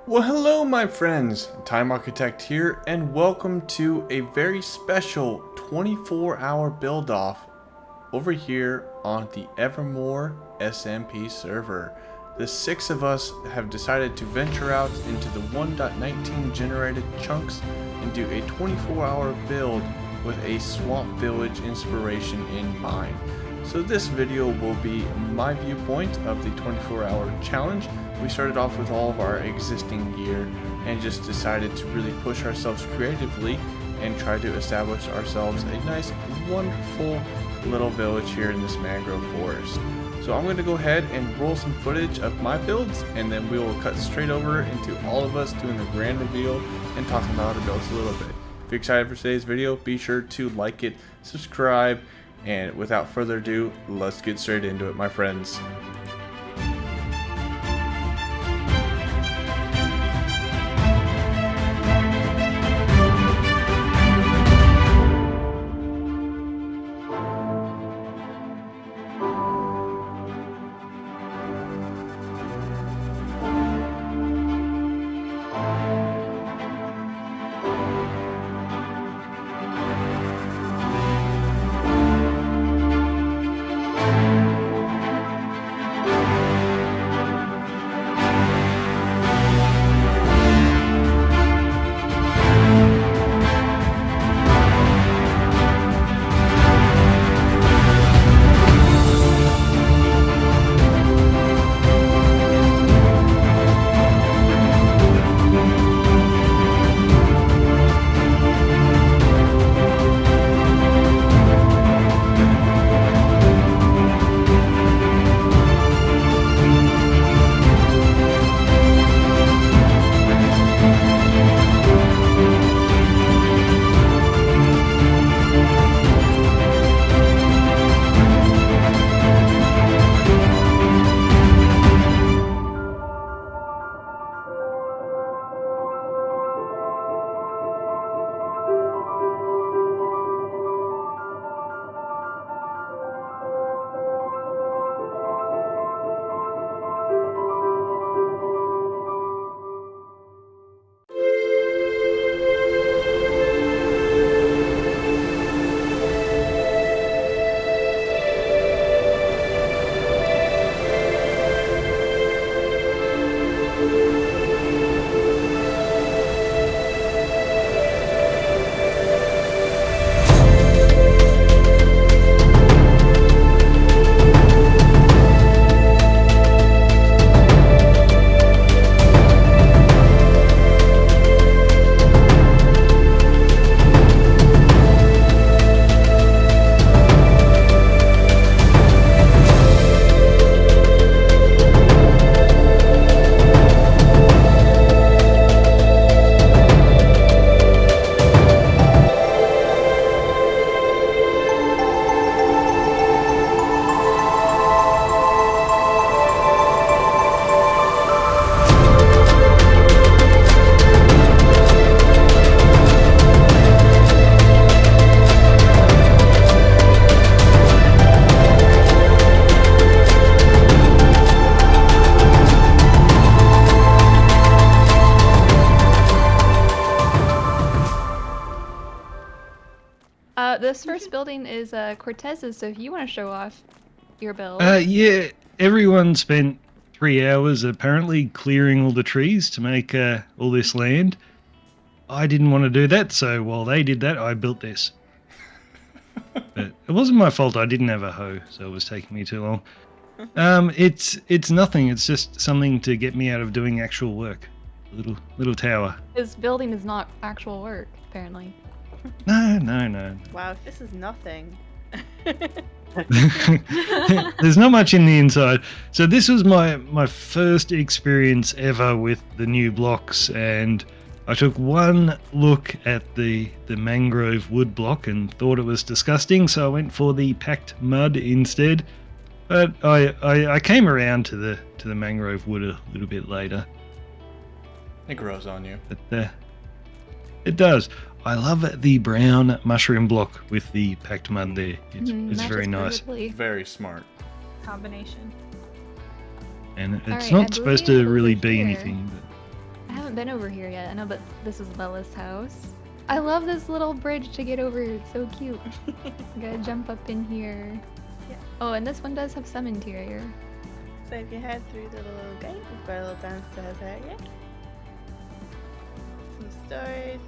Well, hello my friends, Time Architect here, and welcome to a very special 24-hour build-off over here on the Evermoor SMP server. The 6 of us have decided to venture out into the 1.19 generated chunks and do a 24-hour build with a swamp village inspiration in mind. So this video will be my viewpoint of the 24-hour challenge. We started off with all of our existing gear and just decided to really push ourselves creatively and try to establish ourselves a nice, wonderful little village here in this mangrove forest. So I'm going to go ahead and roll some footage of my builds, and then we will cut straight over into all of us doing the grand reveal and talking about our builds a little bit. If you're excited for today's video, be sure to like it, subscribe, and without further ado, let's get straight into it, my friends. This first building is Cortez's, so if you want to show off your build. Yeah, everyone spent 3 hours apparently clearing all the trees to make all this land. I didn't want to do that, so while they did that, I built this. But it wasn't my fault. I didn't have a hoe, so it was taking me too long. It's nothing. It's just something to get me out of doing actual work. A little tower. His building is not actual work, apparently. No. Wow, this is nothing. There's not much in the inside. So this was my first experience ever with the new blocks, and I took one look at the mangrove wood block and thought it was disgusting, so I went for the packed mud instead. But I came around to the mangrove wood a little bit later. It grows on you. But it does. I love the brown mushroom block with the packed mud there. It's very nice. Perfectly. Very smart. Combination. And it's Alright, not I supposed to believe really over be here- anything. I have haven't been over here yet. I know that this is Bella's house. I love this little bridge to get over here. It's so cute. I gotta jump up in here. Yeah. Oh, and this one does have some interior. So if you head through the little gate, we've got a little downstairs area. Some storage.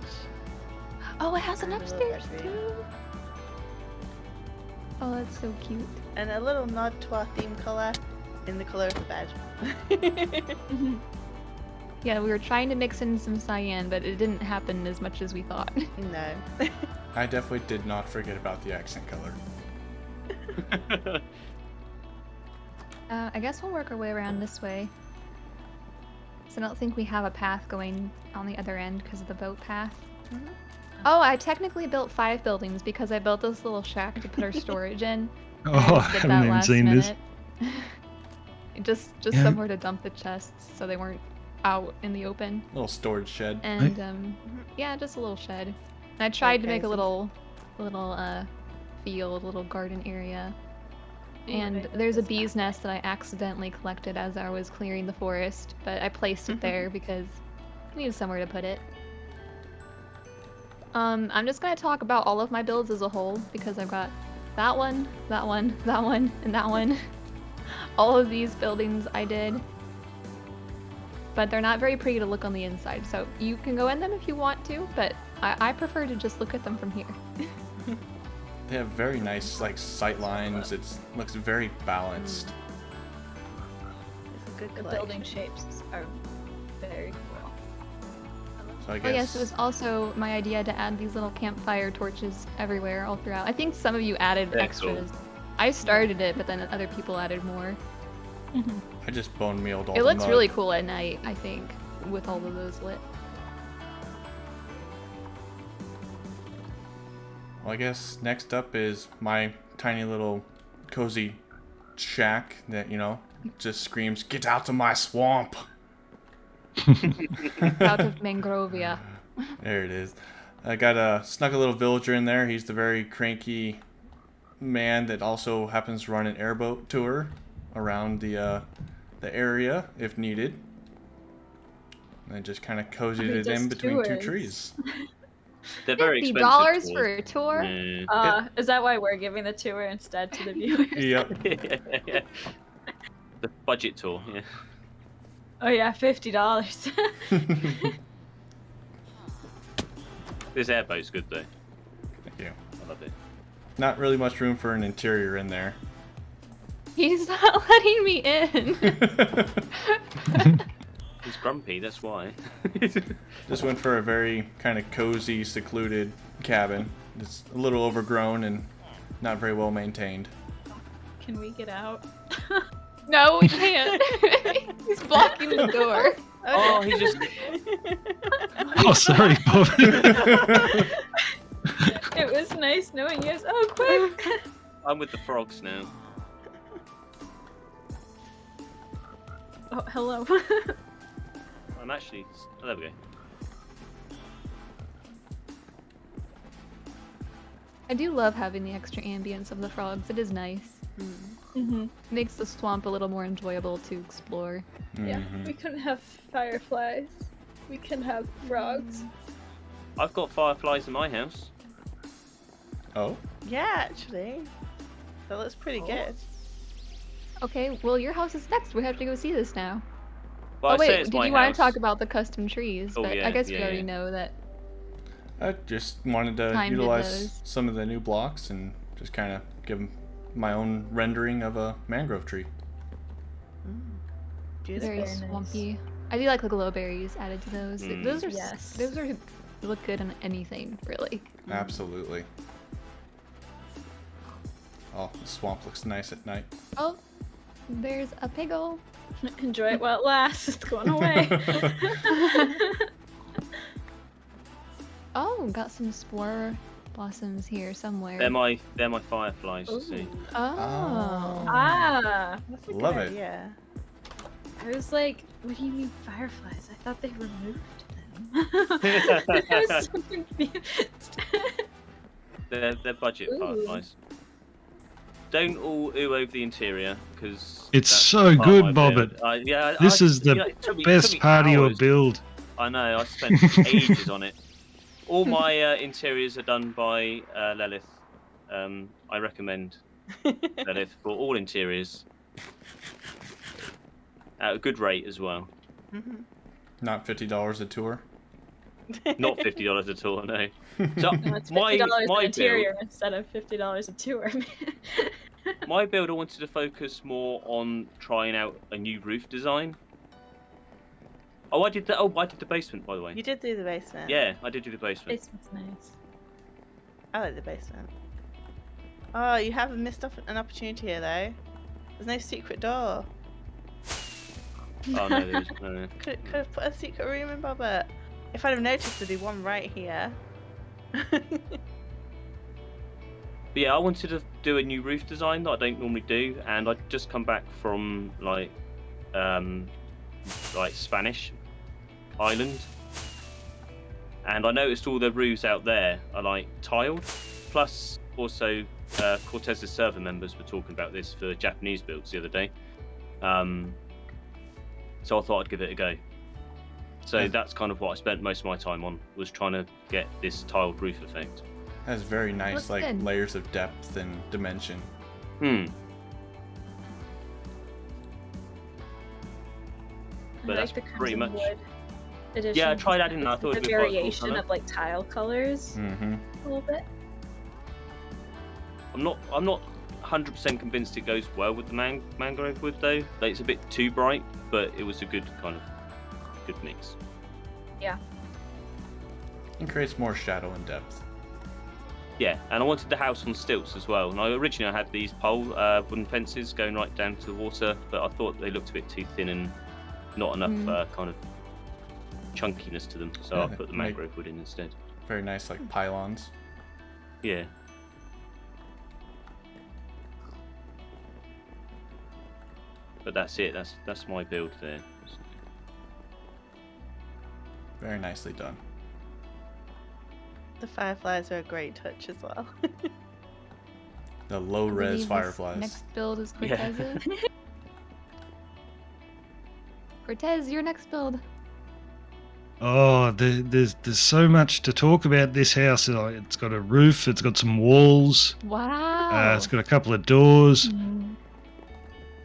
Oh, it has an And a little upstairs bedroom. too. Oh, that's so cute. And a little nod to our theme colour in the colour of the bed. Yeah, we were trying to mix in some cyan, but it didn't happen as much as we thought. No. I definitely did not forget about the accent color. I guess we'll work our way around this way. So I don't think we have a path going on the other end because of the boat path. Mhm. Oh, I technically built 5 buildings because I built this little shack to put our storage in. Oh, and I just did haven't that even last seen this. minute. just Yeah. somewhere to dump the chests so they weren't out in the open. Little storage shed. And yeah, just a little shed. And I tried to make a cozy. little field, little garden area. Ooh, And right, there's a that's bee's nest that I accidentally collected as I was clearing the forest, but I placed it there because I needed somewhere to put it. I'm just gonna talk about all of my builds as a whole because I've got that one, that one, that one, and that one. All of these buildings I did. But they're not very pretty to look on the inside, so you can go in them if you want to, but I prefer to just look at them from here. They have very nice like sight lines. It looks very balanced. It's a good The collection. building shapes are very cool. So I Oh yes, guess it was also my idea to add these little campfire torches everywhere, all throughout. I think some of you added Very extras. I started it, but then other people added more. I just bone mealed all It the looks mud. really cool at night, I think, with all of those lit. Well, I guess next up is my tiny little cozy shack that, you know, just screams, "Get out of my swamp!" Out of Mangrovia. There it is. I got a snuggle little villager in there. He's the very cranky man that also happens to run an airboat tour around the area if needed. And I just kind of cozied He it in does between two tours. trees. They're very $50 expensive. for a tour? Yeah. Is that why we're giving the tour instead to the viewers? Yep. The budget tour, yeah. Oh yeah, $50. This airboat's good though. Thank you. I love it. Not really much room for an interior in there. He's not letting me in. He's grumpy, that's why. Just went for a very kind of cozy, secluded cabin. It's a little overgrown and not very well maintained. Can we get out? No, we can't. He's blocking the door. Oh, he just. Oh, sorry, Bob. It was nice knowing you guys. Oh, quick! I'm with the frogs now. Oh, hello. I'm actually. Oh, there we go. I do love having the extra ambience of the frogs. It is nice. Makes the swamp a little more enjoyable to explore. Yeah, Mhm. we couldn't have fireflies. We can have frogs. I've got fireflies in my house. Oh? Yeah, actually. That looks pretty good. Okay, well your house is next. We have to go see this now. Well, Oh I say wait, it's did my you house. want to talk about the custom trees? Oh, But yeah, I guess we yeah, already yeah. know that. I just wanted to Time did utilize those. some of the new blocks and just kind of give 'em my own rendering of a mangrove tree. Beautiful. Very very nice. swampy. I do like the glowberries added to those. Mm. Those are Yes. those are look good on anything really. Absolutely. Oh, the swamp looks nice at night. Oh, there's a piggle. Enjoy it while it lasts. It's going away. Oh, got some spore blossoms here somewhere. They're my fireflies. You see. Oh. Ah, That's a Love good it. idea. I was like, what do you mean fireflies? I thought they removed them. I was so confused. They're budget Ooh. fireflies. Don't all ooh over the interior because It's so good, Bobbit. Yeah, This is the best part of your build. I know, I spent ages on it. All my interiors are done by Lilith. I recommend Lilith for all interiors. At a good rate as well. Mhm. Not $50 a tour. Not $50 at all, no. So No, it's my $50 an build, interior instead of $50 a tour. my build, I wanted to focus more on trying out a new roof design. Oh, I did the basement, by the way. You did do the basement. Yeah, I did do the basement. Basement's nice. I like the basement. Oh, you have missed off an opportunity here, though. There's no secret door. Oh no, there is no. Could have put a secret room in, Bobbert. If I'd have noticed, there'd be one right here. But yeah, I wanted to do a new roof design that I don't normally do, and I'd just come back from like Spanish island, and I noticed all the roofs out there are like tiled. Plus, also Cortez's server members were talking about this for Japanese builds the other day, so I thought I'd give it a go. So that's kind of what I spent most of my time on, was trying to get this tiled roof effect. Has very nice Looks like good. layers of depth and dimension. But I that's like the pretty Crimson much. Wood edition. Yeah, I tried adding that. I thought the it'd be quite cool variation colour. of like tile colors Mm-hmm. a little bit. I'm not 100% convinced it goes well with the mangrove wood though. Like, it's a bit too bright, but it was a good mix. It creates more shadow and depth. Yeah, and I wanted the house on stilts as well. And originally I had these pole wooden fences going right down to the water, but I thought they looked a bit too thin and not enough kind of chunkiness to them. So Yeah, I put the mangrove wood in instead. Very nice like pylons. Yeah. But that's it. That's my build there. Very nicely done. The fireflies are a great touch as well. The low I res believe this fireflies. Next build is Yeah. Cortez's. Cortez, your next build. Oh, there's so much to talk about this house. It's got a roof, it's got some walls, Wow. it's got a couple of doors. Mm.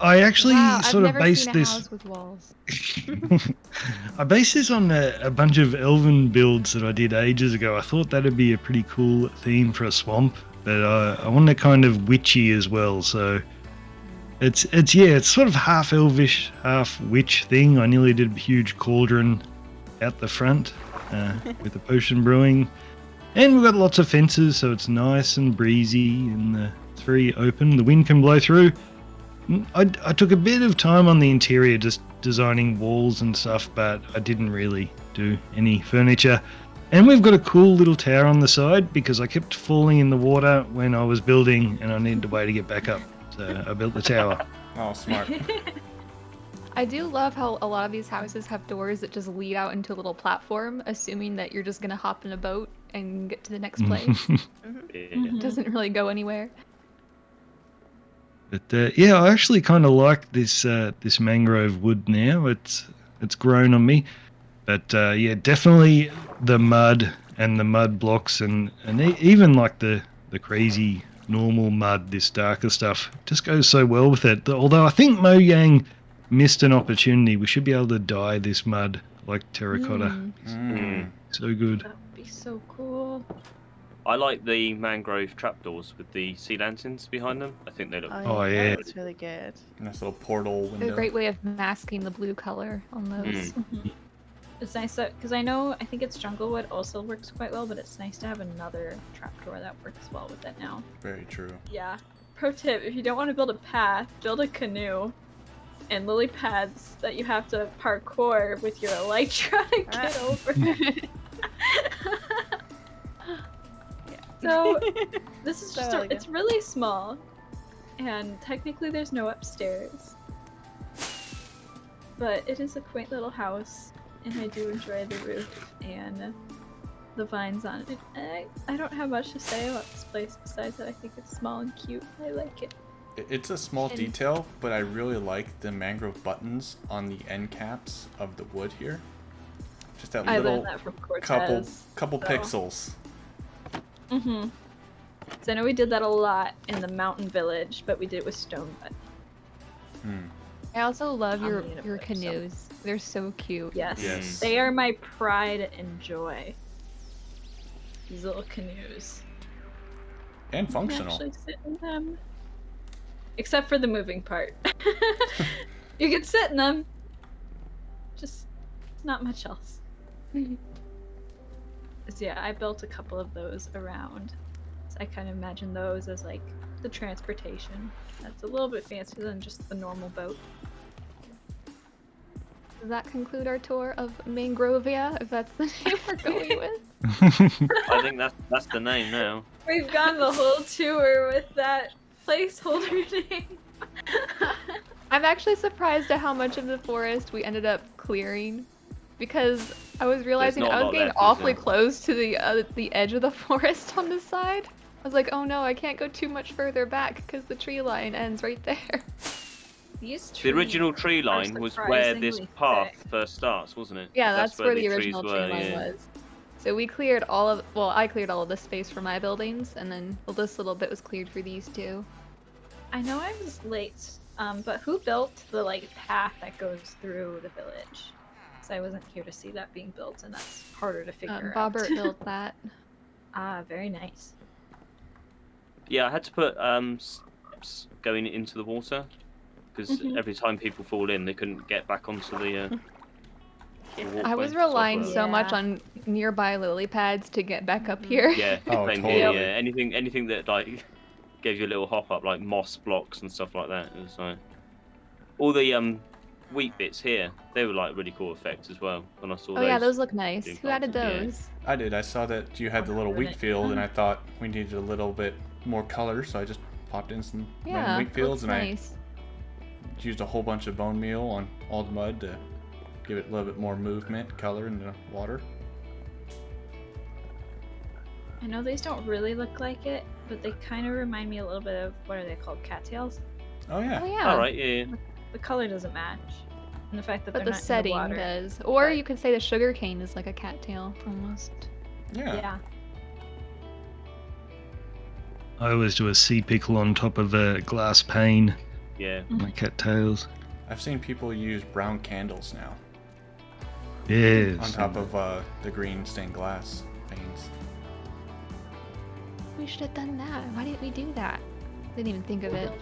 I actually Wow, sort I've of never based seen a this. house with walls. I based this on a bunch of elven builds that I did ages ago. I thought that'd be a pretty cool theme for a swamp, but I want it kind of witchy as well. So it's sort of half elvish, half witch thing. I nearly did a huge cauldron out the front with the potion brewing, and we've got lots of fences, so it's nice and breezy and it's very open. The wind can blow through. I took a bit of time on the interior, just designing walls and stuff, but I didn't really do any furniture. And we've got a cool little tower on the side because I kept falling in the water when I was building and I needed a way to get back up. So I built the tower. Oh, smart. I do love how a lot of these houses have doors that just lead out into a little platform, assuming that you're just gonna hop in a boat and get to the next place. Yeah. It doesn't really go anywhere. But yeah, I actually kind of like this this mangrove wood now. It's grown on me. But yeah, definitely the mud and the mud blocks and even like the crazy normal mud, this darker stuff, just goes so well with it. Although I think Mojang missed an opportunity. We should be able to dye this mud like terracotta. Mm. So good. That would be so cool. I like the mangrove trapdoors with the sea lanterns behind them. I think they look. Oh, yeah. That's really good. Nice little portal They're window. a great way of masking the blue color on those. It's nice because I think it's Junglewood also works quite well, but it's nice to have another trapdoor that works well with it now. Very true. Yeah. Pro tip: if you don't want to build a path, build a canoe and lily pads that you have to parkour with your elytra to get over. So this is So just elegant. it's really small, and technically there's no upstairs, but it is a quaint little house, and I do enjoy the roof and the vines on it. I don't have much to say about this place besides that I think it's small and cute. I like it. It's a small And- detail, but I really like the mangrove buttons on the end caps of the wood here. Just that I little learned that from Cortez. couple so. pixels. Mm-hmm. So I know we did that a lot in the mountain village, but we did it with stone cut. I also love On your the universe, so. canoes. They're so cute. Yes. Yes. They are my pride and joy. These little canoes. And You can functional. actually sit in them. Except for the moving part. You can sit in them. Just not much else. So yeah, I built a couple of those around. So I kind of imagine those as like the transportation. That's a little bit fancier than just the normal boat. Does that conclude our tour of Mangrovia, if that's the name we're going with? I think that's the name now. We've gone the whole tour with that placeholder name. I'm actually surprised at how much of the forest we ended up clearing, because I was realizing not a I was lot getting left, is awfully there? close to the edge of the forest on this side. I was like, oh no, I can't go too much further back because the tree line ends right there. These The trees original tree are line was where this surprisingly path thick. first starts, wasn't it? Yeah, that's where the trees original tree were, line yeah. was. So we cleared all of, well, I cleared all of the space for my buildings, and then this little bit was cleared for these two. I know I was late, but who built the like path that goes through the village? So I wasn't here to see that being built, and that's harder to figure out. Bobbert built that. Ah, very nice. Yeah, I had to put going into the water because Mhm. every time people fall in, they couldn't get back onto the. I was relying so much Yeah. on nearby lily pads to get back up here. Yeah, Oh, same totally. here. Yeah, anything that like gave you a little hop up, like moss blocks and stuff like that. It was like all the wheat bits here. They were like really cool effects as well. When I saw Oh those. yeah, those look nice. doing Who added parts, yeah. those? I did. I saw that you had the little wheat field, and I thought we needed a little bit more color, so I just popped in some random Yeah, wheat fields, looks and nice. I used a whole bunch of bone meal on all the mud to give it a little bit more movement, color in the water. I know these don't really look like it, but they kind of remind me a little bit of, what are they called, cattails? Oh yeah. Oh yeah. All right, yeah. The color doesn't match, and the fact that But they're the not in setting the water. does. Or but- you could say the sugar cane is like a cattail almost. Yeah. Yeah. I always do a sea pickle on top of a glass pane, Yeah. like cattails. I've seen people use brown candles now Yes. on top of the green stained glass panes. We should have done that. Why didn't we do that? Didn't even think of it.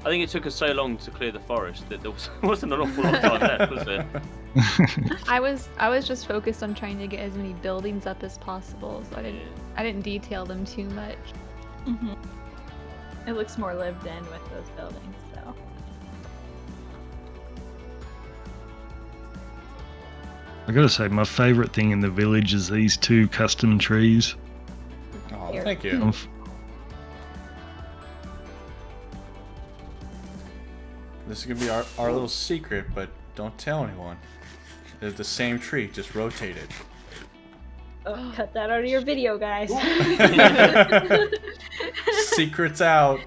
I think it took us so long to clear the forest that there wasn't an awful lot of time left, was there? I was just focused on trying to get as many buildings up as possible, so I didn't detail them too much. Mhm. It looks more lived in with those buildings, so. I gotta say, my favourite thing in the village is these two custom trees. Oh, Here. thank you. I'm f- This is gonna be our little secret, but don't tell anyone. They're the same tree, just rotated. Oh, cut that out of your video, guys. Secrets out.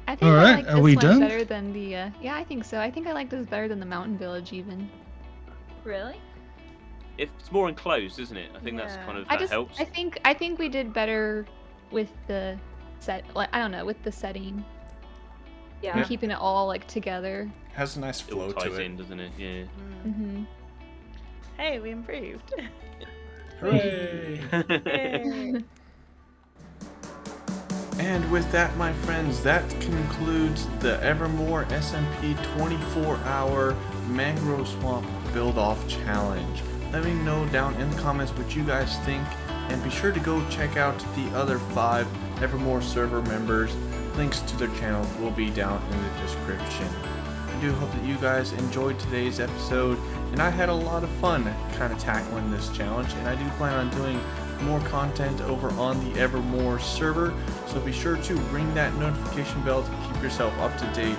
I think I Alright, like are this we one done? better than the yeah, I think so. I think I like this better than the mountain village even. Really? It's more enclosed, isn't it? I think that's Yeah. kind of I that just helps. I think we did better with the set, like I don't know, with the setting. Yeah. And keeping it all like together. Has a nice It all flow ties to it. in, doesn't it? Yeah. Mhm. Hey, we improved. Hooray! Yay. And with that, my friends, that concludes the Evermoor SMP 24-hour Mangrove Swamp Build-Off Challenge. Let me know down in the comments what you guys think, and be sure to go check out the other 5 Evermoor server members. Links to their channels will be down in the description. I do hope that you guys enjoyed today's episode, and I had a lot of fun kind of tackling this challenge, and I do plan on doing more content over on the Evermoor server, so be sure to ring that notification bell to keep yourself up to date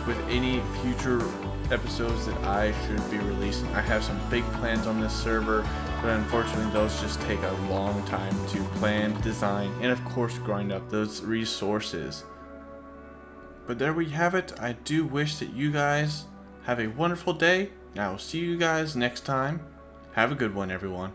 with any future episodes that I should be releasing. I have some big plans on this server, but unfortunately those just take a long time to plan, design, and of course grind up those resources. But there we have it. I do wish that you guys have a wonderful day. And I will see you guys next time. Have a good one, everyone.